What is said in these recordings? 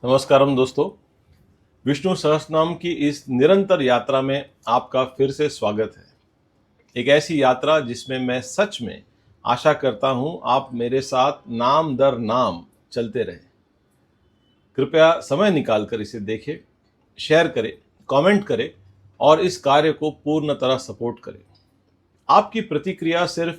नमस्कारम दोस्तों, विष्णु सहस्त्रनाम की इस निरंतर यात्रा में आपका फिर से स्वागत है। एक ऐसी यात्रा जिसमें मैं सच में आशा करता हूं आप मेरे साथ नाम दर नाम चलते रहें। कृपया समय निकालकर इसे देखें, शेयर करें, कमेंट करें और इस कार्य को पूर्ण तरह सपोर्ट करें। आपकी प्रतिक्रिया सिर्फ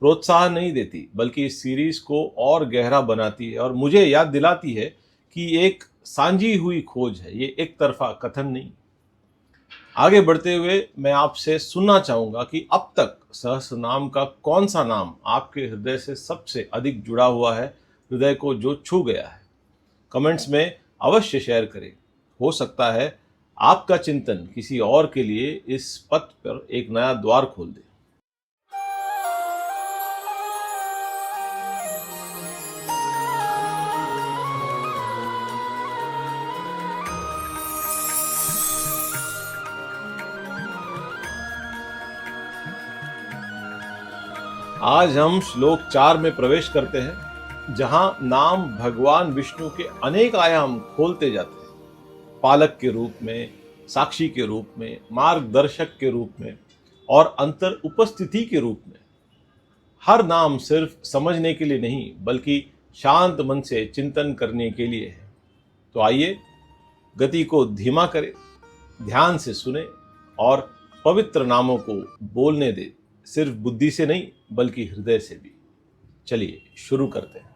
प्रोत्साहन नहीं देती बल्कि इस सीरीज को और गहरा बनाती है और मुझे याद दिलाती है कि एक सांझी हुई खोज है, ये एक तरफा कथन नहीं। आगे बढ़ते हुए मैं आपसे सुनना चाहूंगा कि अब तक सहस्रनाम का कौन सा नाम आपके हृदय से सबसे अधिक जुड़ा हुआ है, हृदय को जो छू गया है। कमेंट्स में अवश्य शेयर करें। हो सकता है आपका चिंतन किसी और के लिए इस पथ पर एक नया द्वार खोल दे। आज हम श्लोक 4 में प्रवेश करते हैं, जहां नाम भगवान विष्णु के अनेक आयाम खोलते जाते हैं। पालक के रूप में, साक्षी के रूप में, मार्गदर्शक के रूप में और अंतर उपस्थिति के रूप में। हर नाम सिर्फ समझने के लिए नहीं बल्कि शांत मन से चिंतन करने के लिए है। तो आइए गति को धीमा करें, ध्यान से सुने और पवित्र नामों को बोलने दे, सिर्फ बुद्धि से नहीं बल्कि हृदय से भी। चलिए शुरू करते हैं।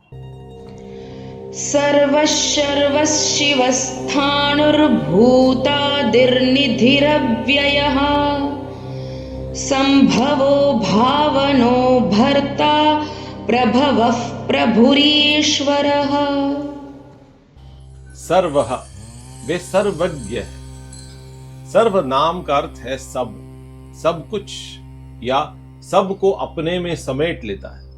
सर्वशर्वशिवस्थाणुर्भूतादिर्निधिरव्ययः संभवो भावनो भर्ता प्रभवः प्रभुरीश्वरः। सर्वः, वे सर्वज्ञ है। सर्व नाम का अर्थ है सब, सब कुछ या सब को अपने में समेट लेता है।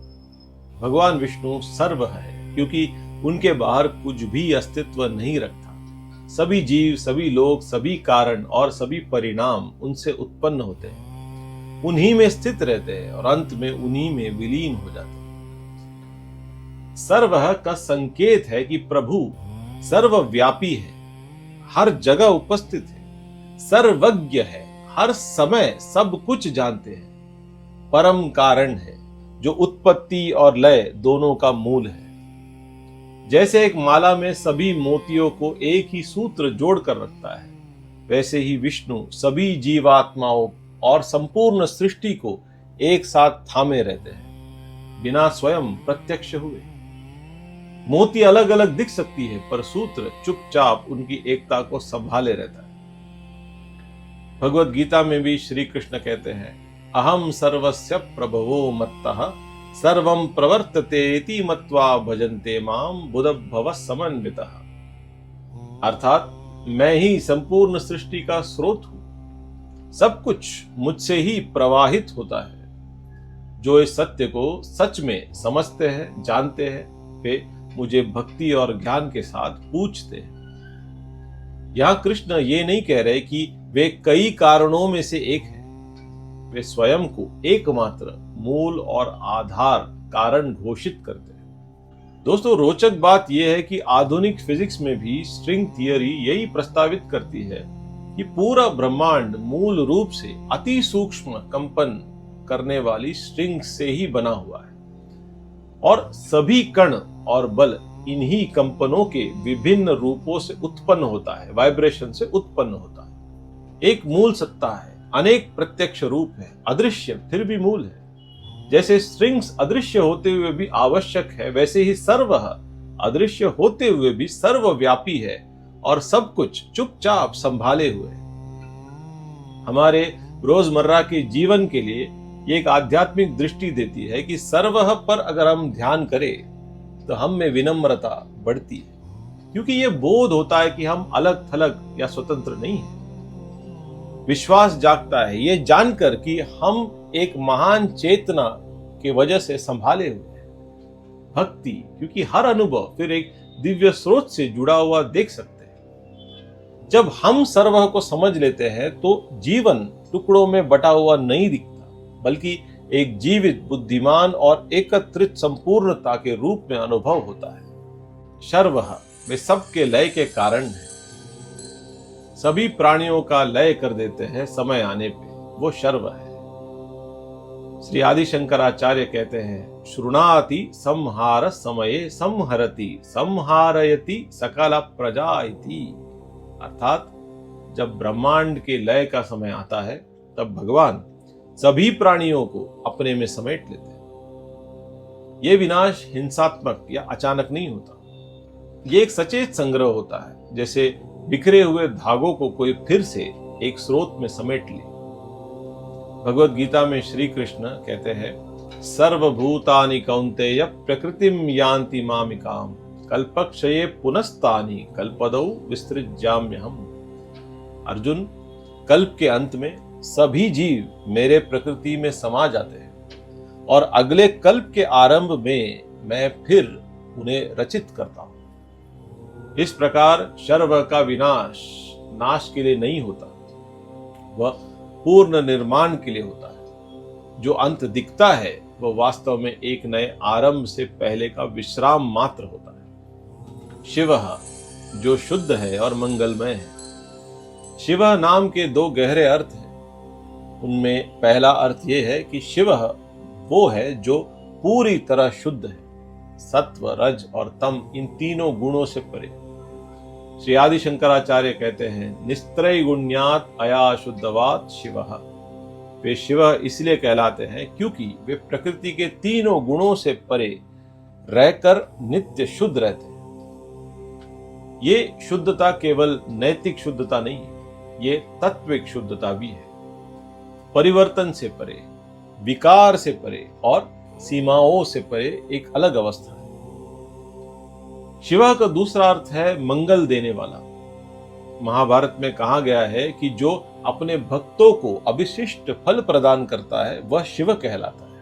भगवान विष्णु सर्व है क्योंकि उनके बाहर कुछ भी अस्तित्व नहीं रखता। सभी जीव, सभी लोग, सभी कारण और सभी परिणाम उनसे उत्पन्न होते हैं, उन्हीं में स्थित रहते हैं और अंत में उन्हीं में विलीन हो जाते हैं। सर्व का संकेत है कि प्रभु सर्वव्यापी है, हर जगह उपस्थित है, सर्वज्ञ है, हर समय सब कुछ जानते हैं, परम कारण है जो उत्पत्ति और लय दोनों का मूल है। जैसे एक माला में सभी मोतियों को एक ही सूत्र जोड़कर रखता है, वैसे ही विष्णु सभी जीवात्माओं और संपूर्ण सृष्टि को एक साथ थामे रहते हैं, बिना स्वयं प्रत्यक्ष हुए। मोती अलग अलग दिख सकती है पर सूत्र चुपचाप उनकी एकता को संभाले रहता है। भगवत गीता में भी श्री कृष्ण कहते हैं, अहम सर्वस्य प्रभवो मत्तः सर्वं प्रवर्तते इति मत्वा भजन्ते माम बुधभव समन्वितः। अर्थात मैं ही संपूर्ण सृष्टि का स्रोत हूं, सब कुछ मुझसे ही प्रवाहित होता है। जो इस सत्य को सच में समझते हैं, जानते हैं, वे मुझे भक्ति और ज्ञान के साथ पूजते हैं। यहां कृष्ण ये नहीं कह रहे कि वे कई कारणों में से एक है, वे स्वयं को एकमात्र मूल और आधार कारण घोषित करते हैं। दोस्तों, रोचक बात यह है कि आधुनिक फिजिक्स में भी स्ट्रिंग थियरी यही प्रस्तावित करती है कि पूरा ब्रह्मांड मूल रूप से अति सूक्ष्म कंपन करने वाली स्ट्रिंग से ही बना हुआ है और सभी कण और बल इन्हीं कंपनों के विभिन्न रूपों से उत्पन्न होता है, वाइब्रेशन से उत्पन्न होता है। एक मूल सत्ता है, अनेक प्रत्यक्ष रूप है, अदृश्य फिर भी मूल है। जैसे स्ट्रिंग्स अदृश्य होते हुए भी आवश्यक है, वैसे ही सर्व अदृश्य होते हुए भी सर्वव्यापी है और सब कुछ चुपचाप संभाले हुए है। हमारे रोजमर्रा के जीवन के लिए ये एक आध्यात्मिक दृष्टि देती है कि सर्व पर अगर हम ध्यान करें तो हम में विनम्रता बढ़ती है, क्योंकि ये बोध होता है कि हम अलग थलग या स्वतंत्र नहीं है। विश्वास जागता है ये जानकर कि हम एक महान चेतना के वजह से संभाले हुए हैं। भक्ति, क्योंकि हर अनुभव फिर एक दिव्य स्रोत से जुड़ा हुआ देख सकते हैं। जब हम सर्व को समझ लेते हैं तो जीवन टुकड़ों में बटा हुआ नहीं दिखता बल्कि एक जीवित, बुद्धिमान और एकत्रित संपूर्णता के रूप में अनुभव होता है। शर्वः वे सबके लय के कारण हैं। सभी प्राणियों का लय कर देते हैं समय आने पे, वो शर्व है। श्री आदि शंकराचार्य कहते हैं, श्रुणाति संहार समये संहरति संहारयति सकल प्रजा इति। अर्थात जब ब्रह्मांड के लय का समय आता है तब भगवान सभी प्राणियों को अपने में समेट लेते हैं। ये विनाश हिंसात्मक या अचानक नहीं होता, ये एक सचेत संग्रह होता है, जैसे बिखरे हुए धागों को कोई फिर से एक स्रोत में समेट ले। भगवत गीता में श्री कृष्ण कहते हैं, सर्वभूतानि कौन्तेय प्रकृतिम यान्ति मामिकाम कल्पक्षये पुनस्तानि कल्पदौ विसृज्याम्यहम्। अर्जुन, कल्प के अंत में सभी जीव मेरे प्रकृति में समा जाते हैं और अगले कल्प के आरंभ में मैं फिर उन्हें रचित करता हूं। इस प्रकार शर्व का विनाश नाश के लिए नहीं होता, वह पूर्ण निर्माण के लिए होता है। जो अंत दिखता है वह वास्तव में एक नए आरंभ से पहले का विश्राम मात्र होता है। शिवः, जो शुद्ध है और मंगलमय है। शिव नाम के दो गहरे अर्थ हैं। उनमें पहला अर्थ यह है कि शिवः वो है जो पूरी तरह शुद्ध है, सत्व, रज और तम इन तीनों गुणों से परे। श्री आदि शंकराचार्य कहते हैं, निस्त्रय गुण्यात अया शुद्धवात शिवः। वे शिव इसलिए कहलाते हैं क्योंकि वे प्रकृति के तीनों गुणों से परे रहकर नित्य शुद्ध रहते हैं। ये शुद्धता केवल नैतिक शुद्धता नहीं है, ये तत्विक शुद्धता भी है। परिवर्तन से परे, विकार से परे और सीमाओं से परे एक अलग अवस्था है। शिवा का दूसरा अर्थ है मंगल देने वाला। महाभारत में कहा गया है कि जो अपने भक्तों को अविशिष्ट फल प्रदान करता है वह शिव कहलाता है।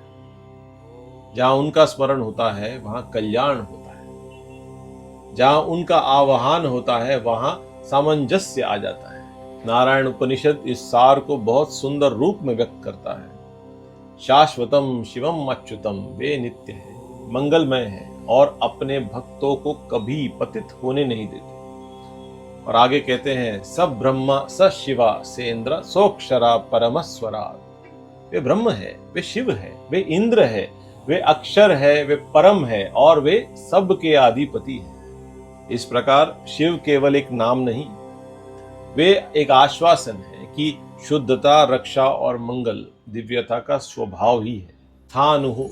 जहां उनका स्मरण होता है वहां कल्याण होता है, जहां उनका आवाहन होता है वहां सामंजस्य आ जाता है। नारायण उपनिषद इस सार को बहुत सुंदर रूप में व्यक्त करता है। शाश्वतम शिवम अच्युतम, वे नित्य है, मंगलमय है और अपने भक्तों को कभी पतित होने नहीं देते। और आगे कहते हैं, स ब्रह्म स शिवा सेन्द्र सोक्षरा परमस्वरा। वे ब्रह्म है, वे शिव है, वे इंद्र है, वे अक्षर है, वे परम है और वे सबके अधिपति है। इस प्रकार शिव केवल एक नाम नहीं, वे एक आश्वासन है कि शुद्धता, रक्षा और मंगल दिव्यता का स्वभाव ही है। स्थाणुः,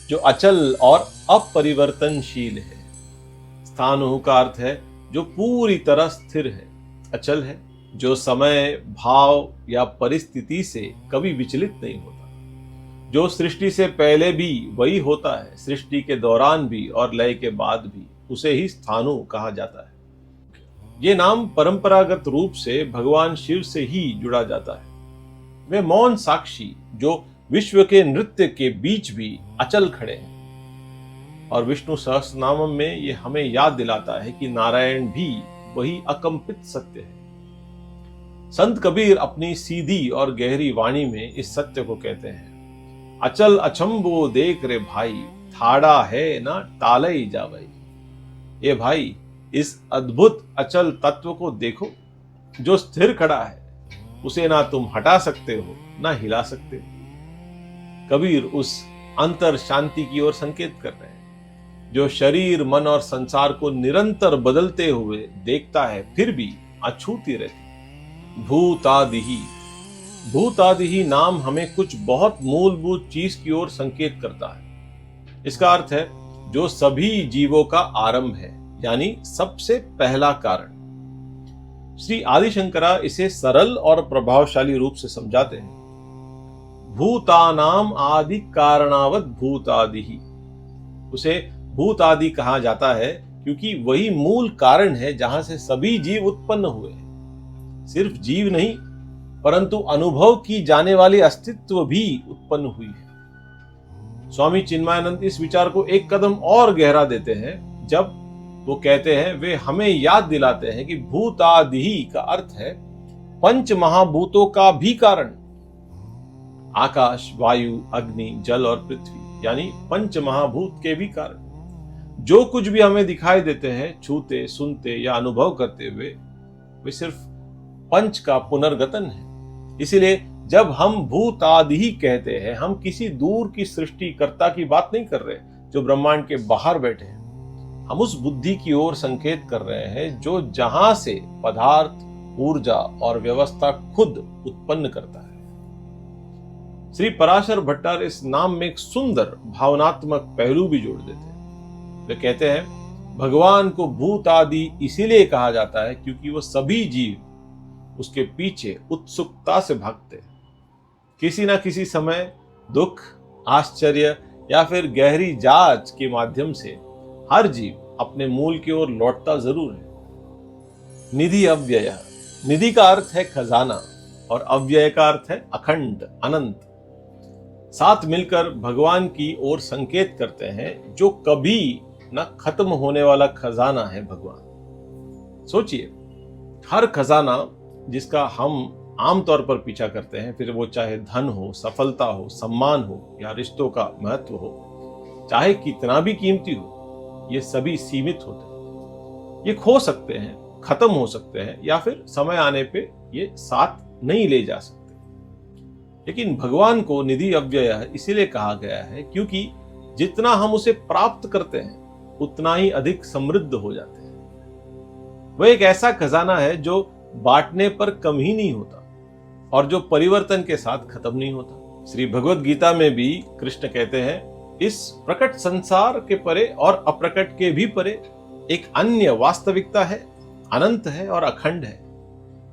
जो अचल और अपरिवर्तनशील है। स्थाणुः का अर्थ है जो पूरी तरह स्थिर है, अचल है, जो समय, भाव या परिस्थिति से कभी विचलित नहीं होता, जो सृष्टि से पहले भी वही होता है, सृष्टि के दौरान भी और लय के बाद भी, उसे ही स्थाणु कहा जाता है। ये नाम परंपरागत रूप से भगवान शिव से ही जुड़ा जाता है। वे मौन साक्षी जो विश्व के नृत्य के बीच भी अचल खड़े हैं। और विष्णु सहस्रनाम में ये हमें याद दिलाता है कि नारायण भी वही अकंपित सत्य है। संत कबीर अपनी सीधी और गहरी वाणी में इस सत्य को कहते हैं, अचल अचंबो देख रे भाई, थाड़ा है ना टालई जावई। ये भाई, इस अद्भुत अचल तत्व को देखो जो स्थिर खड़ा है, उसे ना तुम हटा सकते हो ना हिला सकते हो। कबीर उस अंतर शांति की ओर संकेत कर रहे हैं जो शरीर, मन और संसार को निरंतर बदलते हुए देखता है फिर भी अछूती रहती। भूतादिहि, भूतादिहि नाम हमें कुछ बहुत मूलभूत चीज की ओर संकेत करता है। इसका अर्थ है जो सभी जीवों का आरंभ है, यानी सबसे पहला कारण। श्री आदि शंकरा इसे सरल और प्रभावशाली रूप से समझाते हैं। भूतानाम आदि कारणावत भूतादिहि, उसे भूत आदि कहा जाता है क्योंकि वही मूल कारण है जहां से सभी जीव उत्पन्न हुए। सिर्फ जीव नहीं परंतु अनुभव की जाने वाली अस्तित्व भी उत्पन्न हुई है। स्वामी चिन्मयानंद इस विचार को एक कदम और गहरा देते हैं जब वो कहते हैं, वे हमें याद दिलाते हैं कि भूतादिहि का अर्थ है पंच महाभूतों का भी कारण। आकाश, वायु, अग्नि, जल और पृथ्वी, यानी पंच महाभूत के भी कारण। जो कुछ भी हमें दिखाई देते हैं, छूते, सुनते या अनुभव करते हुए, वे सिर्फ पंच का पुनर्गतन है। इसीलिए जब हम भूत आदि ही कहते हैं, हम किसी दूर की सृष्टिकर्ता की बात नहीं कर रहे जो ब्रह्मांड के बाहर बैठे हैं। हम उस बुद्धि की ओर संकेत कर रहे हैं जो जहां से पदार्थ, ऊर्जा और व्यवस्था खुद उत्पन्न करता है। श्री पराशर भट्टार इस नाम में एक सुंदर भावनात्मक पहलू भी जोड़ देते हैं। वे कहते हैं, भगवान को भूत आदि इसीलिए कहा जाता है क्योंकि वो सभी जीव उसके पीछे उत्सुकता से भागते हैं। किसी ना किसी समय दुख, आश्चर्य या फिर गहरी जांच के माध्यम से हर जीव अपने मूल की ओर लौटता जरूर है। निधि अव्यय, निधि का अर्थ है खजाना और अव्यय का अर्थ है अखंड, अनंत। साथ मिलकर भगवान की ओर संकेत करते हैं जो कभी न खत्म होने वाला खजाना है भगवान। सोचिए, हर खजाना जिसका हम आमतौर पर पीछा करते हैं, फिर वो चाहे धन हो, सफलता हो, सम्मान हो या रिश्तों का महत्व हो, चाहे कितना भी कीमती हो, ये सभी सीमित होते हैं। ये खो सकते हैं, खत्म हो सकते हैं या फिर समय आने पे ये साथ नहीं ले जा सकते। लेकिन भगवान को निधि अव्यय इसीलिए कहा गया है क्योंकि जितना हम उसे प्राप्त करते हैं उतना ही अधिक समृद्ध हो जाते हैं। वह एक ऐसा खजाना है जो बांटने पर कम ही नहीं होता और जो परिवर्तन के साथ खत्म नहीं होता। श्री भगवत गीता में भी कृष्ण कहते हैं, इस प्रकट संसार के परे और अप्रकट के भी परे एक अन्य वास्तविकता है, अनंत है और अखंड है।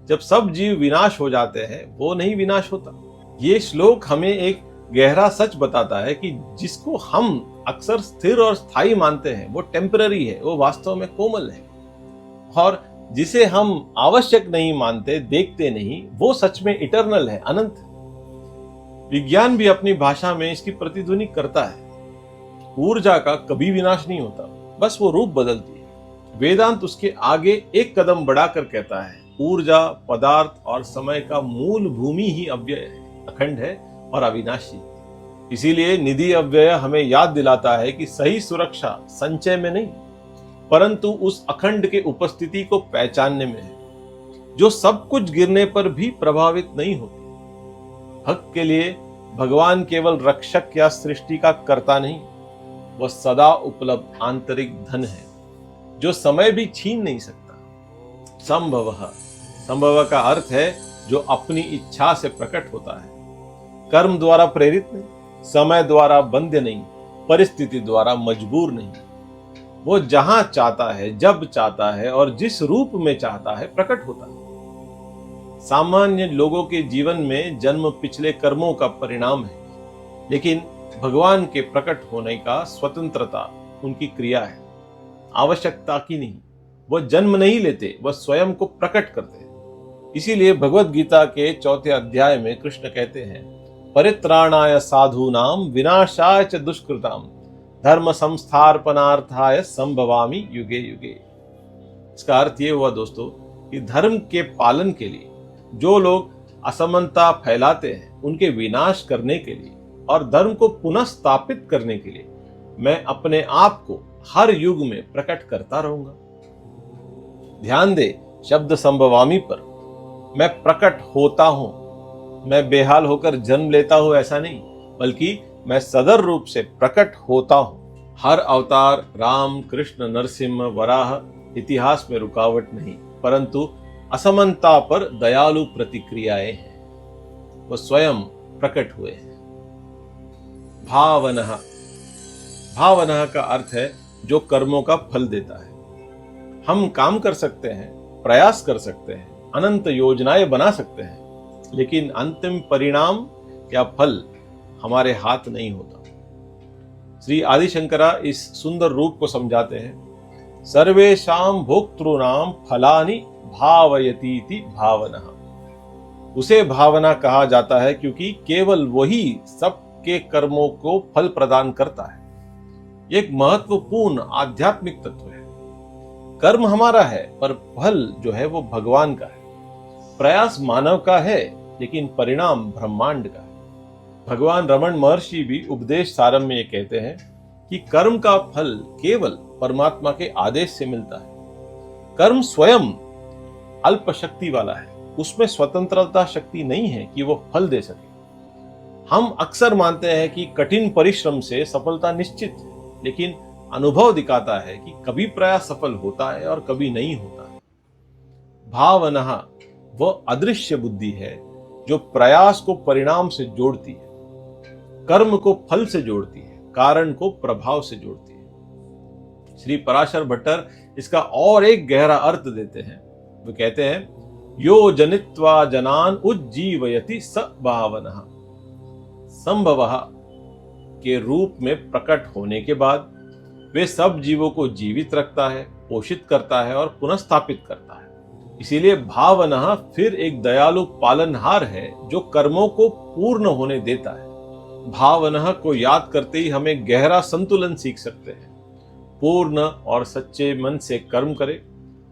जब सब जीव विनाश हो जाते हैं, वो नहीं विनाश होता। ये श्लोक हमें एक गहरा सच बताता है कि जिसको हम अक्सर स्थिर और स्थायी मानते हैं वो टेम्पररी है, वो वास्तव में कोमल है। और जिसे हम आवश्यक नहीं मानते, देखते नहीं, वो सच में इटर्नल है, अनंत है। विज्ञान भी अपनी भाषा में इसकी प्रतिध्वनि करता है। ऊर्जा का कभी विनाश नहीं होता, बस वो रूप बदलती है। वेदांत उसके आगे एक कदम बढ़ाकर कहता है, ऊर्जा, पदार्थ और समय का मूल भूमि ही अव्यय है, अखंड है और अविनाशी। इसीलिए निधि अव्यय हमें याद दिलाता है कि सही सुरक्षा संचय में नहीं, परंतु उस अखंड के उपस्थिति को पहचानने में है, जो सब कुछ गिरने पर भी प्रभावित नहीं होती। भक्त के लिए भगवान केवल रक्षक या सृष्टि का कर्ता नहीं, वह सदा उपलब्ध आंतरिक धन है जो समय भी छीन नहीं सकता। संभवः, संभव का अर्थ है जो अपनी इच्छा से प्रकट होता है, कर्म द्वारा प्रेरित नहीं, समय द्वारा बंध्य नहीं, परिस्थिति द्वारा मजबूर नहीं। वो जहां चाहता है, जब चाहता है और जिस रूप में चाहता है प्रकट होता है। सामान्य लोगों के जीवन में जन्म पिछले कर्मों का परिणाम है, लेकिन भगवान के प्रकट होने का स्वतंत्रता उनकी क्रिया है, आवश्यकता की नहीं। वह जन्म नहीं लेते, वह स्वयं को प्रकट करते हैं। इसीलिए भगवत गीता के 4 अध्याय में कृष्ण कहते हैं, परित्राणाय साधूनाम विनाशाय च दुष्कृताम धर्म संस्थापनार्थाय संभवामि युगे युगे। इसका अर्थ ये हुआ दोस्तों कि धर्म के पालन के लिए जो लोग असमानता फैलाते हैं, उनके विनाश करने के लिए और धर्म को पुनः स्थापित करने के लिए मैं अपने आप को हर युग में प्रकट करता रहूंगा। ध्यान दे शब्द संभवामी पर। मैं प्रकट होता हूं, मैं बेहाल होकर जन्म लेता हूं ऐसा नहीं, बल्कि मैं सदर रूप से प्रकट होता हूं। हर अवतार राम, कृष्ण, नरसिंह, वराह इतिहास में रुकावट नहीं, परंतु असमानता पर दयालु प्रतिक्रियाएं हैं। वो स्वयं प्रकट हुए हैं। भावनः, भावनः का अर्थ है जो कर्मों का फल देता है। हम काम कर सकते हैं, प्रयास कर सकते हैं, अनंत योजनाएं बना सकते हैं, लेकिन अंतिम परिणाम या फल हमारे हाथ नहीं होता। श्री आदि शंकरा इस सुंदर रूप को समझाते हैं, सर्वेषां भोक्तॄणां फलानि भावयतीति भावनः। उसे भावना कहा जाता है क्योंकि केवल वही सबके कर्मों को फल प्रदान करता है। एक महत्वपूर्ण आध्यात्मिक तत्व है। कर्म हमारा है, पर फल जो है वो भगवान का है। प्रयास मानव का है, लेकिन परिणाम ब्रह्मांड का है। भगवान रमण महर्षि भी उपदेश सारम में ये कहते हैं कि कर्म का फल केवल परमात्मा के आदेश से मिलता है। कर्म स्वयं अल्प शक्ति वाला है, उसमें स्वतंत्रता शक्ति नहीं है कि वो फल दे सके। हम अक्सर मानते हैं कि कठिन परिश्रम से सफलता निश्चित है, लेकिन अनुभव दिखाता है कि कभी प्रयास सफल होता है और कभी नहीं होता है। भावना वह अदृश्य बुद्धि है जो प्रयास को परिणाम से जोड़ती है, कर्म को फल से जोड़ती है, कारण को प्रभाव से जोड़ती है। श्री पराशर भट्टर इसका और एक गहरा अर्थ देते हैं। वो कहते हैं, यो जनित्वा जनान उज्जीवयति स भावनः। संभवः के रूप में प्रकट होने के बाद वे सब जीवों को जीवित रखता है, पोषित करता है और पुनः करता है। इसीलिए भावना फिर एक दयालु पालनहार है जो कर्मों को पूर्ण होने देता है। भावना को याद करते ही हमें गहरा संतुलन सीख सकते हैं। पूर्ण और सच्चे मन से कर्म करे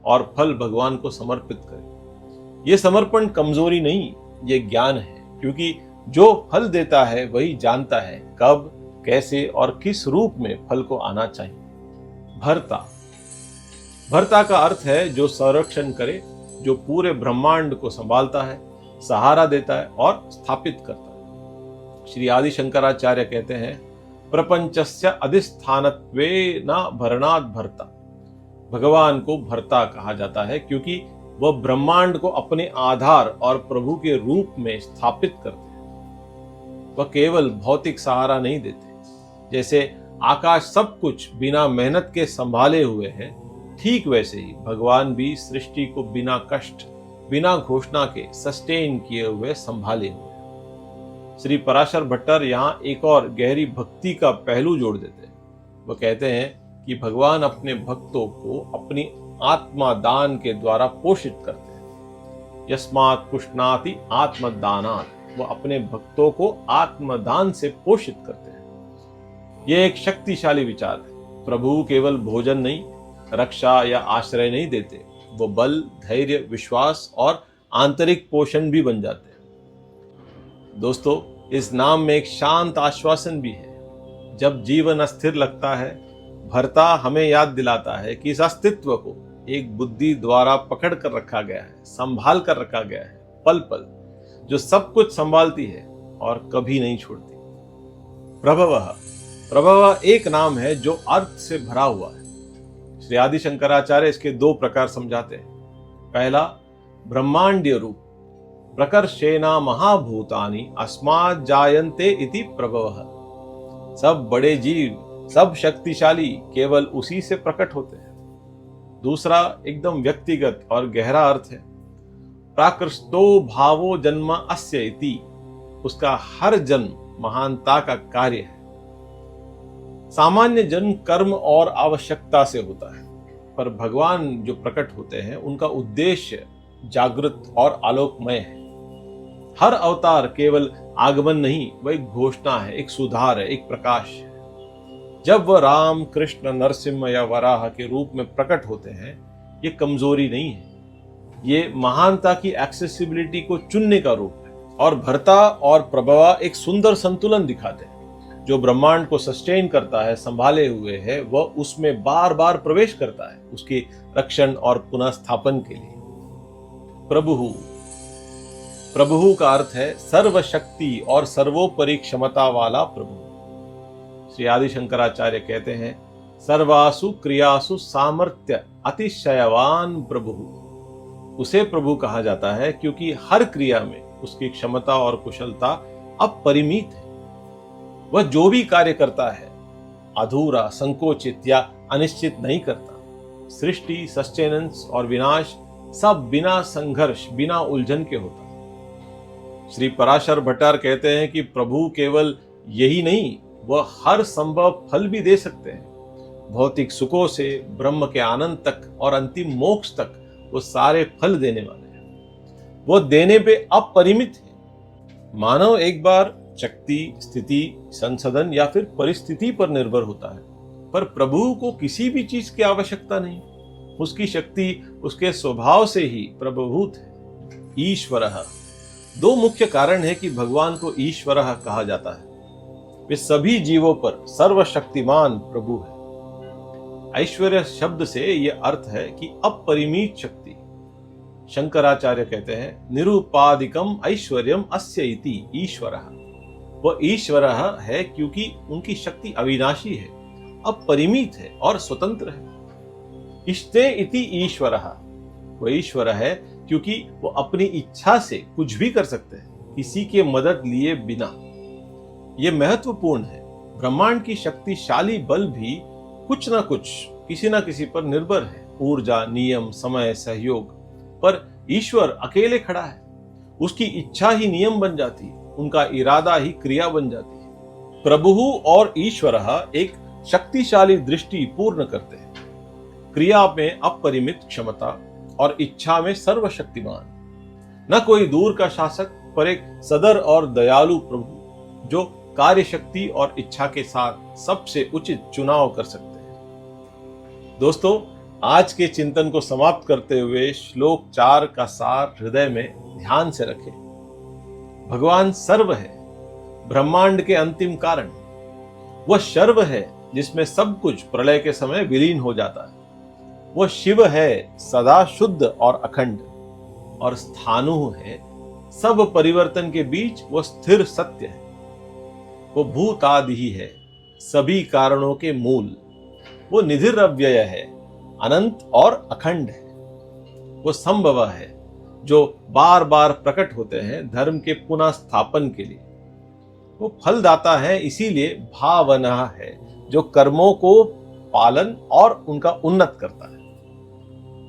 और फल भगवान को समर्पित करे। यह समर्पण कमजोरी नहीं, ये ज्ञान है, क्योंकि जो फल देता है वही जानता है कब, कैसे और किस रूप में फल को आना चाहिए। भर्ता, भर्ता का अर्थ है जो संरक्षण करे, जो पूरे ब्रह्मांड को संभालता है, सहारा देता है और स्थापित करता है। श्री आदि शंकराचार्य कहते हैं, प्रपंचस्य अधिष्ठानत्वेन भरणात् भर्ता। भगवान को भर्ता कहा जाता है क्योंकि वह ब्रह्मांड को अपने आधार और प्रभु के रूप में स्थापित करते हैं। वह केवल भौतिक सहारा नहीं देते। जैसे आकाश सब कुछ बिना मेहनत के संभाले हुए है, ठीक वैसे ही भगवान भी सृष्टि को बिना कष्ट, बिना घोषणा के सस्टेन किए हुए संभाले हुए। श्री पराशर भट्टर यहाँ एक और गहरी भक्ति का पहलू जोड़ देते हैं। वो कहते हैं कि भगवान अपने भक्तों को अपनी आत्मा दान के द्वारा पोषित करते हैं। यस्मात् पुष्णाति आत्मदानात्, वो अपने भक्तों को आत्मदान से पोषित करते हैं। यह एक शक्तिशाली विचार है। प्रभु केवल भोजन नहीं, रक्षा या आश्रय नहीं देते, वो बल, धैर्य, विश्वास और आंतरिक पोषण भी बन जाते हैं। दोस्तों, इस नाम में एक शांत आश्वासन भी है। जब जीवन अस्थिर लगता है, भर्ता हमें याद दिलाता है कि इस अस्तित्व को एक बुद्धि द्वारा पकड़ कर रखा गया है, संभाल कर रखा गया है, पल पल, जो सब कुछ संभालती है और कभी नहीं छोड़ती। प्रभवः, प्रभव एक नाम है जो अर्थ से भरा हुआ है। श्री आदि शंकराचार्य इसके दो प्रकार समझाते हैं। पहला, ब्रह्मांडीय रूप, प्रकर्षेना महाभूतानि अस्मात् जायन्ते इति प्रभवः। सब बड़े जीव, सब शक्तिशाली केवल उसी से प्रकट होते हैं। दूसरा, एकदम व्यक्तिगत और गहरा अर्थ है। प्राकृष्टो भावो जन्म अस्य इति, उसका हर जन्म महानता का कार्य है। सामान्य जन्म कर्म और आवश्यकता से होता है, पर भगवान जो प्रकट होते हैं उनका उद्देश्य जागृत और आलोकमय है। हर अवतार केवल आगमन नहीं, वह एक घोषणा है, एक सुधार है, एक प्रकाश है। जब वह राम, कृष्ण, नरसिंह या वराह के रूप में प्रकट होते हैं, ये कमजोरी नहीं है, ये महानता की एक्सेसिबिलिटी को चुनने का रूप है। और भर्ता और प्रभवा एक सुंदर संतुलन दिखाते हैं। जो ब्रह्मांड को सस्टेन करता है, संभाले हुए है, वह उसमें बार बार प्रवेश करता है, उसके रक्षण और पुनः स्थापन के लिए। प्रभु, प्रभु का अर्थ है सर्वशक्ति और सर्वोपरि क्षमता वाला प्रभु। श्री आदि शंकराचार्य कहते हैं, सर्वासु क्रियासु सामर्थ्य अतिशयवान प्रभु। उसे प्रभु कहा जाता है क्योंकि हर क्रिया में उसकी क्षमता और कुशलता अपरिमित है। वह जो भी कार्य करता है अधूरा, संकोचित या अनिश्चित नहीं करता। सृष्टि, सस्टेनेंस और विनाश सब बिना संघर्ष, बिना उलझन के होता है। श्री पराशर भट्टार कहते हैं कि प्रभु केवल यही नहीं, वह हर संभव फल भी दे सकते हैं। भौतिक सुखों से ब्रह्म के आनंद तक और अंतिम मोक्ष तक वो सारे फल देने वाले हैं। वो देने पे अपरिमित है। मानव एक बार शक्ति, स्थिति, संसाधन या फिर परिस्थिति पर निर्भर होता है, पर प्रभु को किसी भी चीज की आवश्यकता नहीं। उसकी शक्ति उसके स्वभाव से ही प्रभुभूत है। ईश्वरः, दो मुख्य कारण है कि भगवान को ईश्वरः कहा जाता है। वे सभी जीवों पर सर्वशक्तिमान प्रभु है। ऐश्वर्य शब्द से यह अर्थ है कि अपरिमित शक्ति। शंकराचार्य कहते हैं निरुपाधिकम ऐश्वर्यम अस्य इति ईश्वरः। वह ईश्वर है क्योंकि उनकी शक्ति अविनाशी है, अपरिमित है और स्वतंत्र है। इष्टे इति ईश्वरः। वह ईश्वर है क्योंकि वो अपनी इच्छा से कुछ भी कर सकते हैं, किसी के मदद लिए बिना। यह महत्वपूर्ण है। ब्रह्मांड की शक्तिशाली बल भी कुछ ना कुछ किसी ना किसी पर निर्भर है। ऊर्जा, नियम, समय, सहयोग। पर ईश्वर अकेले खड़ा है। उसकी इच्छा ही नियम बन जाती है, उनका इरादा ही क्रिया बन जाती है। प्रभु और ईश्वर एक शक्तिशाली दृष्टि पूर्ण करते हैं। क्रिया में अपरिमित क्षमता और इच्छा में सर्वशक्तिमान। न कोई दूर का शासक, पर एक सदर और दयालु प्रभु जो कार्य शक्ति और इच्छा के साथ सबसे उचित चुनाव कर सकते हैं। दोस्तों, आज के चिंतन को समाप्त करते हुए श्लोक 4 का सार हृदय में ध्यान से रखें। भगवान सर्व है, ब्रह्मांड के अंतिम कारण। वह शर्व है जिसमें सब कुछ प्रलय के समय विलीन हो जाता है। वह शिव है, सदा शुद्ध और अखंड। और स्थाणु है, सब परिवर्तन के बीच वह स्थिर सत्य है। वो भूतादि ही है, सभी कारणों के मूल। वो निधिरव्यय है, अनंत और अखंड है। वो संभव है, जो बार बार प्रकट होते हैं धर्म के पुनः स्थापन के लिए। वो फलदाता है, इसीलिए भावना है, जो कर्मों को पालन और उनका उन्नत करता है।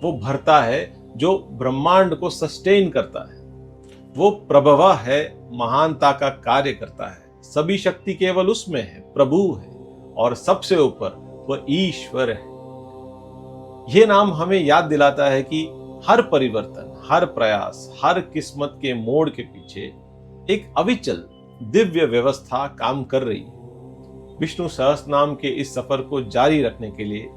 वो भरता है, जो ब्रह्मांड को सस्टेन करता है। वो प्रभवा है, महानता का कार्य करता है। सभी शक्ति केवल उसमें है, प्रभु है, और सबसे ऊपर वह ईश्वर है। यह नाम हमें याद दिलाता है कि हर परिवर्तन, हर प्रयास, हर किस्मत के मोड़ के पीछे एक अविचल दिव्य व्यवस्था काम कर रही है। विष्णु सहस्त्रनाम के इस सफर को जारी रखने के लिए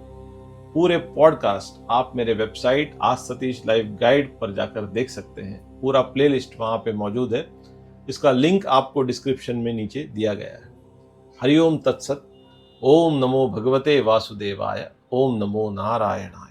पूरे पॉडकास्ट आप मेरे वेबसाइट आज सतीश लाइव गाइड पर जाकर देख सकते हैं। पूरा प्लेलिस्ट वहां पे मौजूद है। इसका लिंक आपको डिस्क्रिप्शन में नीचे दिया गया है। हरिओम तत्सत। ओम नमो भगवते वासुदेवाय। ओम नमो नारायणाय।